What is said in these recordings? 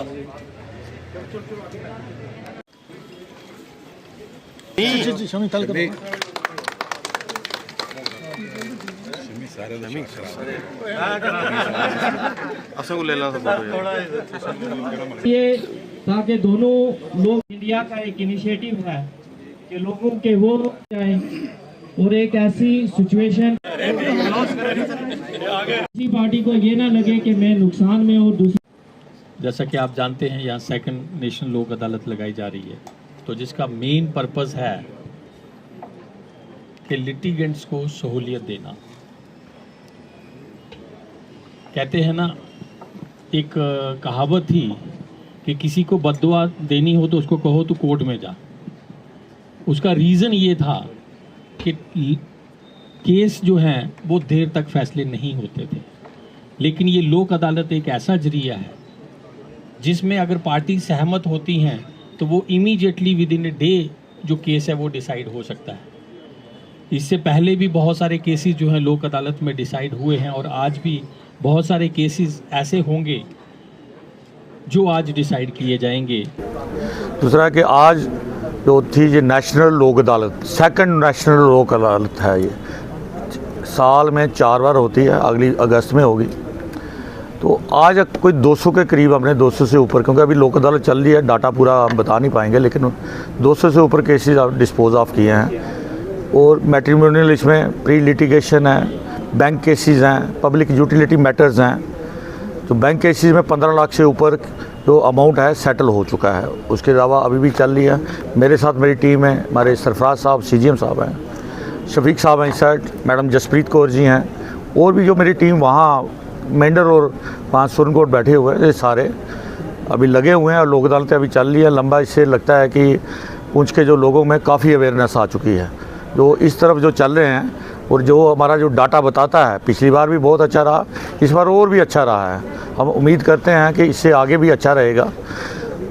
ये ताकि दोनों लोग, इंडिया का एक इनिशिएटिव है कि लोगों के वो जाए और एक ऐसी सिचुएशन किसी पार्टी को ये ना लगे कि मैं नुकसान में और दूसरी। जैसा कि आप जानते हैं यहाँ सेकंड नेशनल लोक अदालत लगाई जा रही है, तो जिसका मेन पर्पस है कि लिटिगेंट्स को सहूलियत देना। कहते हैं ना, एक कहावत थी कि किसी को बद्दुआ देनी हो तो उसको कहो तू कोर्ट में जा। उसका रीज़न ये था कि केस जो हैं वो देर तक फैसले नहीं होते थे, लेकिन ये लोक अदालत एक ऐसा जरिया है जिसमें अगर पार्टी सहमत होती हैं तो वो immediately with in a day जो केस है वो डिसाइड हो सकता है। इससे पहले भी बहुत सारे केसेस जो हैं लोक अदालत में डिसाइड हुए हैं और आज भी बहुत सारे केसेस ऐसे होंगे जो आज डिसाइड किए जाएंगे। दूसरा कि आज जो थी ये नेशनल लोक अदालत, सेकंड नेशनल लोक अदालत है, ये साल में 4 बार होती है, अगली अगस्त में होगी। तो आज कोई 200 के करीब हमने, 200 से ऊपर, क्योंकि अभी लोक अदालत चल रही है, डाटा पूरा हम बता नहीं पाएंगे, लेकिन 200 से ऊपर केसेस डिस्पोज ऑफ किए हैं। और मैट्रिमोनियल इसमें प्री लिटिगेशन है, बैंक केसेस हैं, पब्लिक यूटिलिटी मैटर्स हैं। तो बैंक केसेस में 15 लाख से ऊपर जो अमाउंट है सेटल हो चुका है। उसके अलावा अभी भी चल रही है। मेरे साथ मेरी टीम है, हमारे सरफराज साहब CGM साहब हैं, शफीक साहब हैं इस साइड, मैडम जसप्रीत कौर जी हैं, और भी जो मेरी टीम वहाँ मेंढर और 5 सुरनकोट बैठे हुए हैं, ये सारे अभी लगे हुए हैं और लोक अदालतें अभी चल रही है। लंबा इससे लगता है कि पूंछ के जो लोगों में काफ़ी अवेयरनेस आ चुकी है जो इस तरफ जो चल रहे हैं। और जो हमारा जो डाटा बताता है, पिछली बार भी बहुत अच्छा रहा, इस बार और भी अच्छा रहा है। हम उम्मीद करते हैं कि इससे आगे भी अच्छा रहेगा।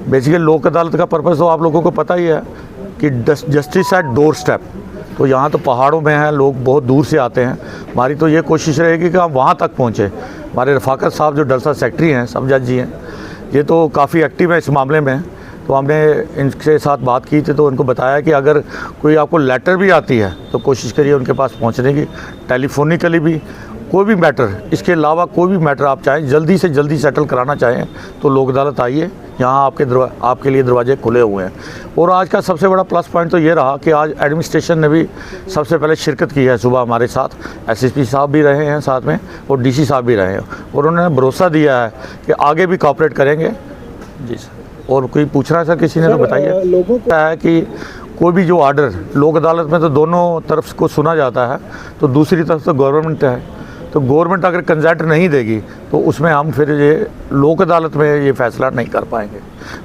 बेसिकली लोक अदालत का पर्पज़ तो आप लोगों को पता ही है कि जस्टिस एट डोर स्टेप। तो यहाँ तो पहाड़ों में हैं, लोग बहुत दूर से आते हैं। हमारी तो ये कोशिश रहेगी कि हम वहाँ तक पहुँचें। हमारे रफाकत साहब जो डलसा सेक्रेटरी हैं, सब जज जी हैं, ये तो काफ़ी एक्टिव है इस मामले में। तो हमने इनके साथ बात की थी, तो उनको बताया कि अगर कोई आपको लेटर भी आती है तो कोशिश करिए उनके पास पहुंचने की, टेलीफोनिकली भी। कोई भी मैटर, इसके अलावा कोई भी मैटर आप चाहें जल्दी से जल्दी सेटल कराना चाहें तो लोक अदालत आइए, यहाँ आपके लिए दरवाजे खुले हुए हैं। और आज का सबसे बड़ा प्लस पॉइंट तो ये रहा कि आज एडमिनिस्ट्रेशन ने भी सबसे पहले शिरकत की है। सुबह हमारे साथ SSP साहब भी रहे हैं साथ में, और DC साहब भी रहे हैं, और उन्होंने भरोसा दिया है कि आगे भी कॉपरेट करेंगे। जी सर। और कोई पूछ रहा है सर, किसी ने तो बताइए। लोगों को है कि कोई भी जो ऑर्डर, लोक अदालत में तो दोनों तरफ को सुना जाता है, तो दूसरी तरफ तो गवर्नमेंट है। तो गवर्नमेंट अगर कंसेंट नहीं देगी तो उसमें हम फिर ये लोक अदालत में ये फैसला नहीं कर पाएंगे।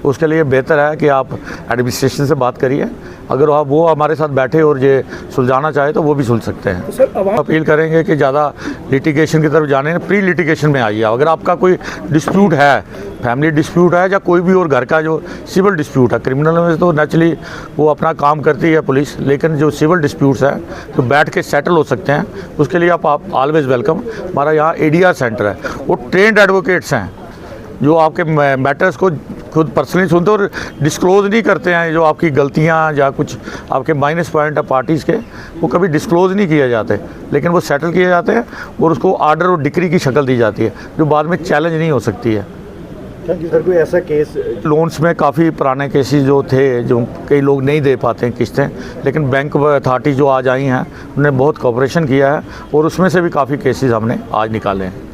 उसके लिए बेहतर है कि आप एडमिनिस्ट्रेशन से बात करिए। अगर आप वो हमारे साथ बैठे और ये सुलझाना चाहे तो वो भी सुलझ सकते हैं। तो अपील करेंगे कि ज़्यादा लिटिगेशन की तरफ जाने, प्री लिटिगेशन में आइए। अगर आपका कोई डिस्प्यूट है, फैमिली डिस्प्यूट है या कोई भी और घर का जो सिविल डिस्प्यूट है, क्रिमिनल में तो नेचुरली वो अपना काम करती है पुलिस, लेकिन जो सिविल डिस्प्यूट्स हैं तो बैठ के सेटल हो सकते हैं। उसके लिए आप ऑलवेज़ वेलकम। हमारा यहाँ ADR सेंटर है, वो ट्रेंड एडवोकेट्स हैं जो आपके मैटर्स को खुद पर्सनली सुनते और डिस्क्लोज़ नहीं करते हैं। जो आपकी गलतियाँ या कुछ आपके माइनस पॉइंट है पार्टीज़ के, वो कभी डिस्क्लोज़ नहीं किए जाते, लेकिन वो सेटल किए जाते हैं और उसको आर्डर और डिक्री की शक्ल दी जाती है जो बाद में चैलेंज नहीं हो सकती है। सर कोई ऐसा केस लोन्स में काफ़ी पुराने केसेस जो थे, जो कई लोग नहीं दे पाते हैं किस्तें, लेकिन बैंक अथॉरिटी जो आज आई हैं उन्होंने बहुत कोऑपरेशन किया है और उसमें से भी काफ़ी केसेस हमने आज निकाले हैं।